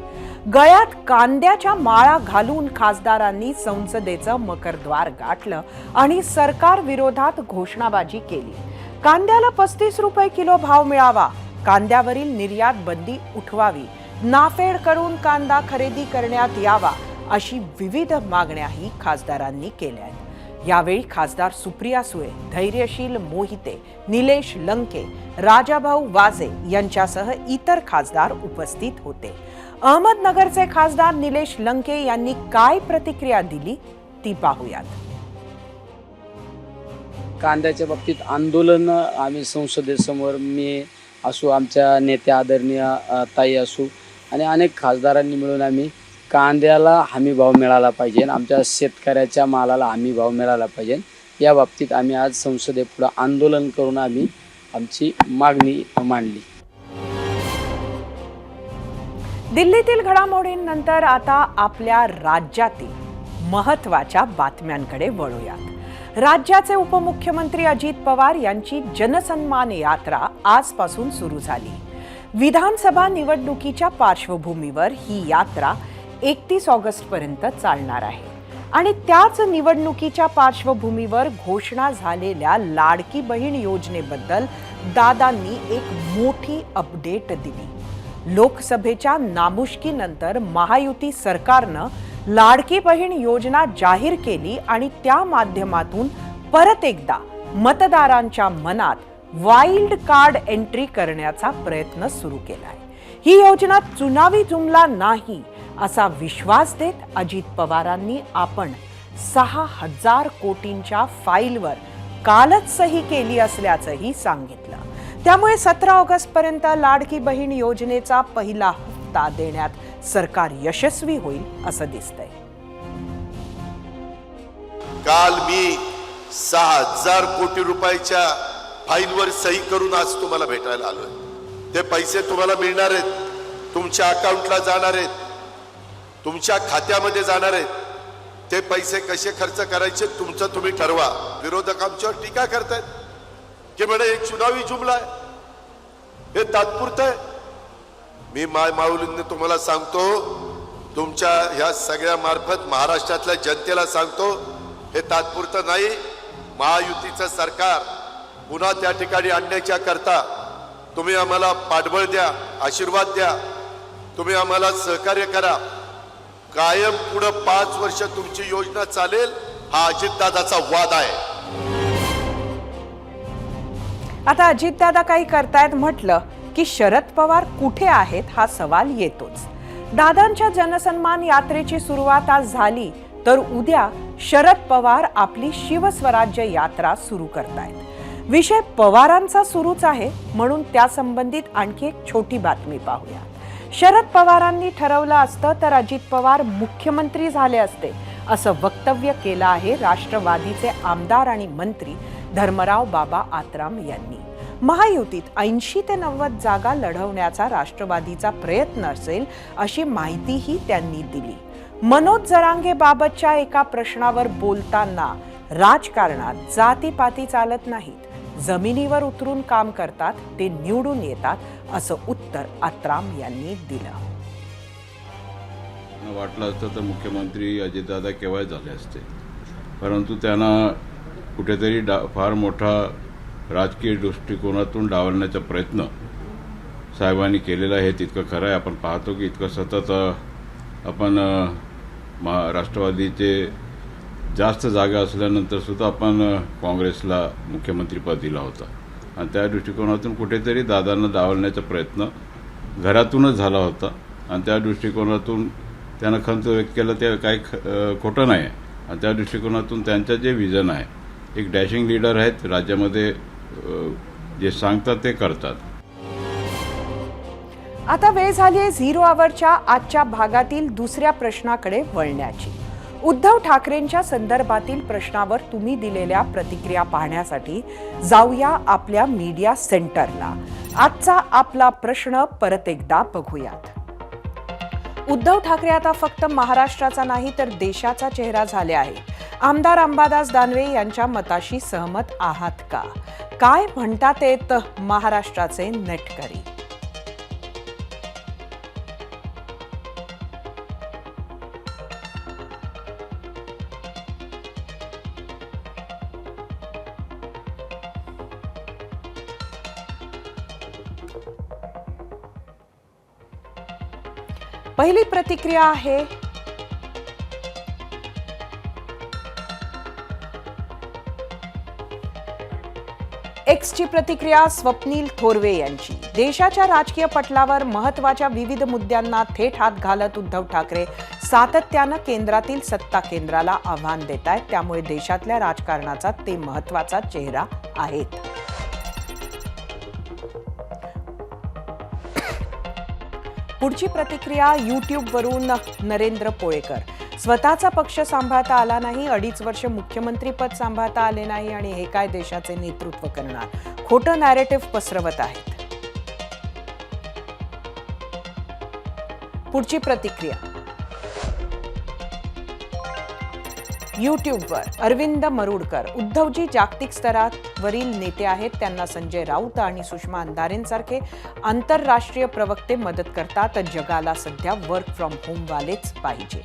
गळ्यात कांद्याच्या माळा घालून खासदारांनी संसदेचं मकरद्वार गाठलं आणि सरकार विरोधात घोषणाबाजी केली. कांद्याला 35 रुपये किलो भाव मिळावा, कांद्यावरील निर्यात बंदी उठवावी, नाफेड करून कांदा खरेदी करण्यात यावा, अशी विविध मागण्याही खासदारांनी केल्या. यावेळी खासदार सुप्रिया सुळे, धैर्यशील मोहिते, निलेश लंके, राजाभाऊ वाजे यांच्यासह इतर खासदार उपस्थित होते. अहमदनगरचे खासदार निलेश लंके यांनी काय प्रतिक्रिया दिली ती पाहूयात. कांद्याच्या बाबतीत आंदोलन आम्ही संसदेसमोर, मी असू, आमच्या नेत्या आदरणीय ताई असू आणि अनेक खासदारांनी मिळून आम्ही कांद्याला हमी भाव मिळाला पाहिजे, आमच्या शेतकऱ्याच्या मालाला हमी भाव मिळाला पाहिजे, या बाबतीत आम्ही आज संसदेपुढे आंदोलन करून आम्ही आमची मागणी मांडली. दिल्लीतील घडामोडींनंतर आता आपल्या राज्यातील महत्त्वाच्या बातम्यांकडे वळूयात. राज्याचे उपमुख्यमंत्री अजित पवार यांची जनसन्मान यात्रा आजपासून सुरू झाली. विधानसभा निवडणुकीच्या पार्श्वभूमीवर ही यात्रा 31 ऑगस्टपर्यंत चालणार आहे आणि त्याच निवडणुकीच्या पार्श्वभूमीवर घोषणा झालेल्या लाडकी बहीण योजनेबद्दल दादांनी एक मोठी अपडेट दिली. लोकसभेच्या नामुष्कीनंतर महायुती सरकारनं लाडकी बहीण योजना जाहीर केली आणि त्या माध्यमातून परत एकदा मतदारांच्या मनात वाईल्ड कार्ड एंट्री करण्याचा प्रयत्न सुरू केलाय. ही योजना चुनावी जुमला नाही असा विश्वास देत अजित पवारांनी आपण 6,000 कोटींच्या फाईलवर कालच सही केली असल्याचंही सांगितलं. त्यामुळे 17 ऑगस्टपर्यंत लाडकी बहीण योजनेचा पहिला हप्ता देण्यात सरकार यशस्वी होईल असं दिसतंय. काल मी 6,000 कोटी रुपयाच्या फाईलवर सही करून आज तुम्हाला भेटायला आलोय. ते पैसे तुम्हाला मिळणार आहेत, तुमच्या अकाउंटला जाणार आहेत, तुमच्या खात्यामध्ये जाणार आहेत. ते पैसे कसे खर्च करायचे तुमचं तुम्ही ठरवा. विरोधक आमच्यावर टीका करतायत की म्हणे एक चुनावी जुमला आहे, हे तात्पुरतं आहे. मी माऊलींनी तुम्हाला सांगतो, तुमच्या ह्या सगळ्या मार्फत महाराष्ट्रातल्या जनतेला सांगतो, हे तात्पुरतं नाही. महायुतीचं सरकार पुन्हा त्या ठिकाणी आणण्याच्या करता तुम्ही आम्हाला पाठबळ द्या, आशीर्वाद द्या, तुम्ही आम्हाला सहकार्य करा. कायम पुढे 5 वर्ष तुमची योजना चालेल, हा अजितदादाचा वाद आहे. आता अजितदादा काही करतायत म्हटलं की शरद पवार कुठे आहेत हा सवाल येतोच. दादांच्या जनसन्मान यात्रेची सुरुवात आज झाली तर उद्या शरद पवार आपली शिवस्वराज्य यात्रा सुरू करतायत. विषय पवारांचा सुरूच आहे म्हणून त्या संबंधित आणखी एक छोटी बातमी पाहूया. शरद पवारांनी ठरवलं असतं तर अजित पवार मुख्यमंत्री झाले असते असं वक्तव्य केलं आहे राष्ट्रवादीचे आमदार आणि मंत्री धर्मराव बाबा आत्राम यांनी. महायुतीत 80 ते 90 जागा लढवण्याचा राष्ट्रवादीचा प्रयत्न असेल अशी माहितीही त्यांनी दिली. मनोज जरांगे बाबतच्या एका प्रश्नावर बोलताना राजकारणात जातीपाती चालत नाहीत, जमिनीवर उतरून काम करतात, ते निवडून येतात असं उत्तर आत्राम यांनी दिलं. वाटलं असतं तर मुख्यमंत्री अजितदादा केव्हा झाले असते, परंतु त्यांना कुठेतरी फार मोठा राजकीय दृष्टिकोनातून डावलण्याचा प्रयत्न साहेबांनी केलेला आहे. तितकं खरं आहे. आपण पाहतो की इतकं सतत आपण राष्ट्रवादीचे जास्त जागा असल्यानंतर सुद्धा आपण काँग्रेसला मुख्यमंत्रीपद दिला होता आणि त्या दृष्टिकोनातून कुठेतरी दादांना डावलण्याचा प्रयत्न घरातूनच झाला होता आणि त्या दृष्टिकोनातून त्यांना खंत व्यक्त केलं ते काही खोटं नाही आहे. आणि त्या दृष्टिकोनातून त्यांचं जे विजन आहे, एक डॅशिंग लीडर आहेत, राज्यामध्ये जे सांगतात ते करतात. आता वेळ झाली आहे झिरो आवरच्या आजच्या भागातील दुसऱ्या प्रश्नाकडे वळण्याची. उद्धव ठाकरेंच्या संदर्भातील प्रश्नावर तुम्ही दिलेल्या प्रतिक्रिया पाहण्यासाठी जाऊया आपल्या मीडिया सेंटरला. आजचा आपला प्रश्न परत एकदा बघूयात. उद्धव ठाकरे आता फक्त महाराष्ट्राचा नाही तर देशाचा चेहरा झाले आहेत. आमदार अंबादास दानवे यांच्या मताशी सहमत आहात का? काय म्हणतात येत महाराष्ट्राचे नेटकरी? पहिली प्रतिक्रिया आहे एक्सची प्रतिक्रिया स्वप्नील थोरवे यांची. देशाच्या राजकीय पटलावर महत्वाच्या विविध मुद्द्यांना थेट हात घालत उद्धव ठाकरे सातत्यानं केंद्रातील सत्ता केंद्राला आव्हान देत आहेत. त्यामुळे देशातल्या राजकारणाचा ते महत्वाचा चेहरा आहेत. पुढची प्रतिक्रिया यूट्यूबवरून नरेंद्र पोळेकर. स्वतःचा पक्ष सांभाळता आला नाही, 2.5 वर्ष मुख्यमंत्रीपद सांभाळता आले नाही आणि हे काय देशाचे नेतृत्व करणार, खोटं नॅरेटिव्ह पसरवत आहेत. पुढची प्रतिक्रिया यूट्यूबवर अरविंद मरुडकर. उद्धवजी जागतिक स्तरावरील नेते आहेत, त्यांना संजय राऊत आणि सुषमा अंधारेंसारखे आंतरराष्ट्रीय प्रवक्ते मदत करतात. जगाला सध्या वर्क फ्रॉम होम वालेच पाहिजे.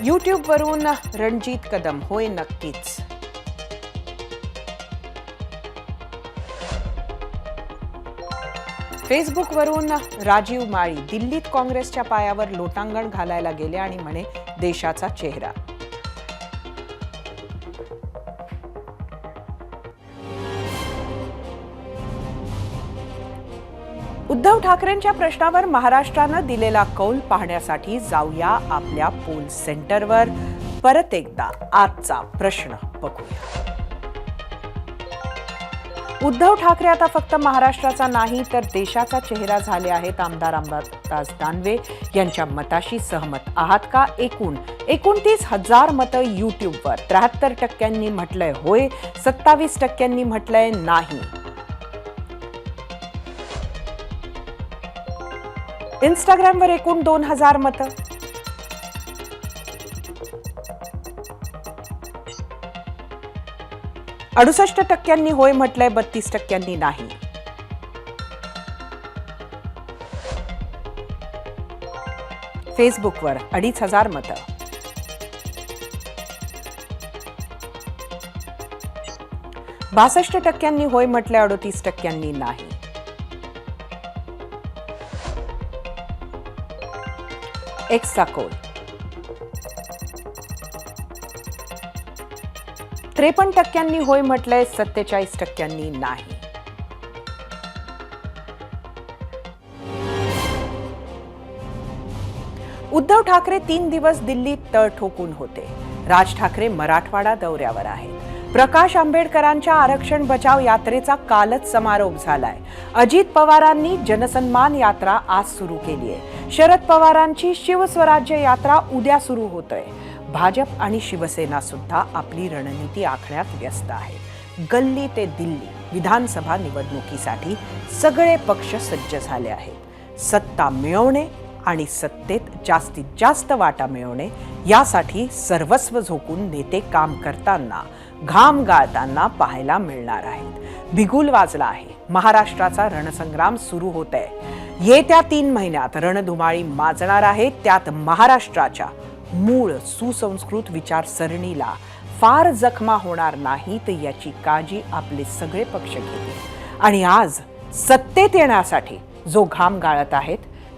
यूट्यूबवरून रणजित कदम. होय नक्कीच. फेसबुकवरून राजीव माळी. दिल्लीत काँग्रेसच्या पायावर लोटांगण घालायला गेले आणि म्हणे देशाचा चेहरा. उद्धव ठाकरेंच्या प्रश्नावर महाराष्ट्रानं दिलेला कौल पाहण्यासाठी जाऊया आपल्या पोल सेंटरवर. परत एकदा आजचा प्रश्न बघूया. उद्धव ठाकरे आता फक्त महाराष्ट्राचा नाही तर देशाचा चेहरा झाले आहेत. आमदार अंबादास दानवे यांच्या मताशी सहमत आहात का? 29,000 मतं यूट्यूबवर. 73% म्हटलंय होय, 27% म्हटलंय नाही. इंस्टाग्रामवर एकूण 2,000 मतं. अडुसष्ट 68% होय म्हटलंय, 32% नाही. फेसबुकवर 2,500 मतं. बासष्ट 62% होय म्हटलंय, 38% नाही. एक्सचा कौल 53% होय म्हटलंय, 47% नाही. उद्धव ठाकरे 3 दिवस दिल्लीत तळ ठोकून होते. राज ठाकरे मराठवाडा दौऱ्यावर आहेत. प्रकाश आंबेडकरांच्या आरक्षण बचाव यात्रेचा कालच समारोप झालाय. अजित पवारांनी जनसन्मान यात्रा आज सुरू केली आहे. शरद पवारांची शिवस्वराज्य यात्रा उद्या सुरू होतोय. भाजप आणि शिवसेना सुद्धा आपली रणनीती आखण्यात व्यस्त आहे. गल्ली ते दिल्ली विधानसभा निवडणुकीसाठी सगळे पक्ष सज्ज झाले आहेत. सत्ता मिळवणे आणि सत्तेत जास्तीत जास्त वाटा मिळवणे यासाठी सर्वस्व झोकून नेते काम करताना, घाम गाळताना पाहायला मिळणार आहेत. बिगुल वाजला आहे. महाराष्ट्राचा रणसंग्राम सुरू होत आहे. येत्या 3 महिन्यात रणधुमाळी माजणार आहे. त्यात महाराष्ट्राच्या मूळ सुसंस्कृत विचारसरणीला फार जखमा होणार नाहीत याची काळजी आपले सगळे पक्ष घेतील. आणि आज सत्तेत येण्यासाठी जो घाम गाळत आहेत,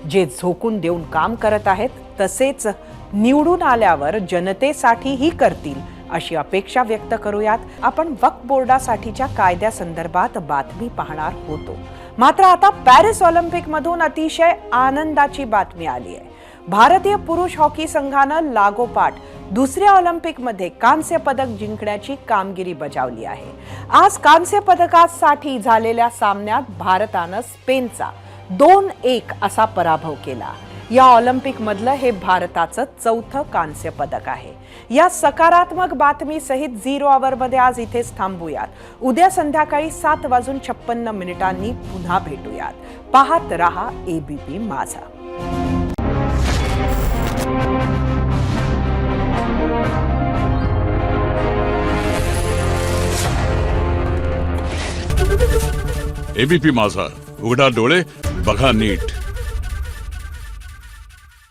जे झोकून देऊन काम करत आहेत, तसेच निवडून आल्यावर जनतेसाठीही करतील अशी अपेक्षा व्यक्त करूयात. आपण वक्फ बोर्डासाठीच्या कायद्यासंदर्भात बातमी पाहणार होतो. मात्र आता पॅरिस ऑलिम्पिकमधून अतिशय आनंदाची बातमी आली आहे. भारतीय पुरुष हॉकी संघानं लागोपाठ दुसऱ्या ऑलिम्पिकमध्ये कांस्य पदक जिंकण्याची कामगिरी बजावली आहे. आज कांस्य पदकासाठी झालेल्या सामन्यात भारतानं स्पेनचा 2-1 असा पराभव केला. या ऑलिम्पिक मधलं हे भारताचं 4थं कांस्य पदक आहे. या सकारात्मक बातमीसहित 0 आवरमध्ये आज इथेच थांबूयात. उद्या संध्याकाळी 7:56 पुन्हा भेटूयात. पाहत रहा ABP माझा. ABP माझा, उघडा डोळे बघा नीट.